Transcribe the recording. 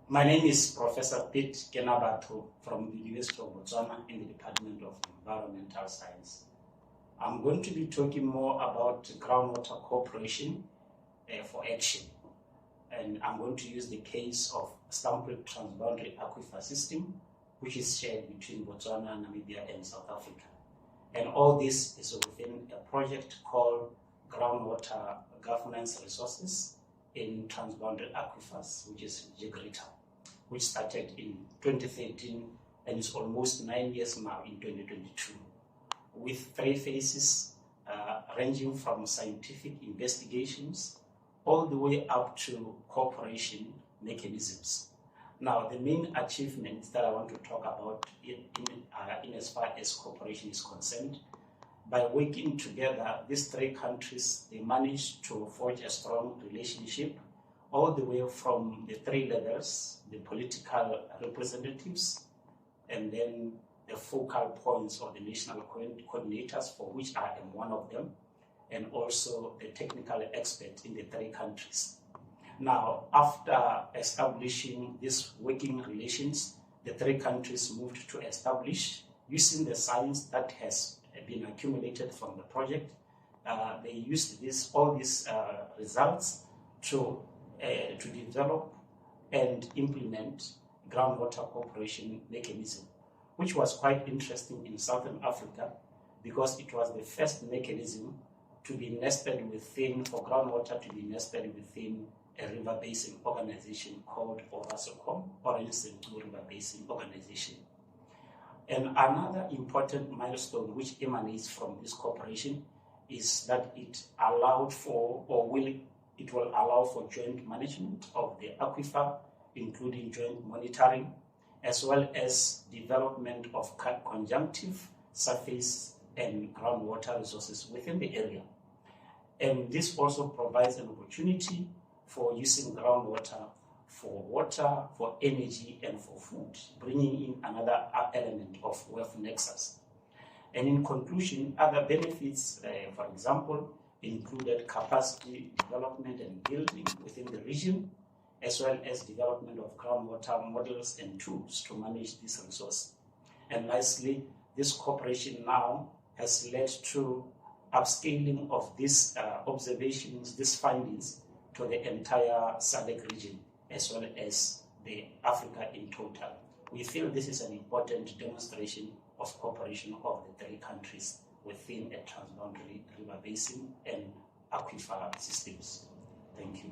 My name is Professor Pier Kenabatho from the University of Botswana in the Department of Environmental Science. I'm going to be talking more about groundwater cooperation for action. And I'm going to use the case of Stampriet Transboundary Aquifer System, which is shared between Botswana, Namibia, and South Africa. And all this is within a project called Groundwater Governance Resources in Transboundary Aquifers, which is GGRITA, which started in 2013 and is almost 9 years now in 2022, with 3 phases ranging from scientific investigations all the way up to cooperation mechanisms. Now, the main achievements that I want to talk about in as far as cooperation is concerned, by working together, these 3 countries, they managed to forge a strong relationship all the way from the 3 levels, the political representatives, and then the focal points or the national coordinators, for which I am one of them, and also the technical experts in the 3 countries. Now, after establishing these working relations, the 3 countries moved to establish, using the science that has been accumulated from the project, they used all these results to develop and implement groundwater cooperation mechanism, which was quite interesting in Southern Africa because it was the first mechanism to be nested within, for groundwater to be nested within a river basin organization called ORASOCOM, Orange Sentu River Basin Organization. And another important milestone which emanates from this cooperation is that it allowed for, it will allow for joint management of the aquifer, including joint monitoring, as well as development of conjunctive, surface, and groundwater resources within the area. And this also provides an opportunity for using groundwater for water, for energy, and for food, bringing in another element of wealth nexus. And in conclusion, other benefits, for example, included capacity development and building within the region, as well as development of groundwater models and tools to manage this resource. And lastly, this cooperation now has led to upscaling of these observations, these findings, to the entire SADC region, as well as the Africa in total. We feel this is an important demonstration of cooperation of the 3 countries within a transboundary river basin and aquifer systems. Thank you.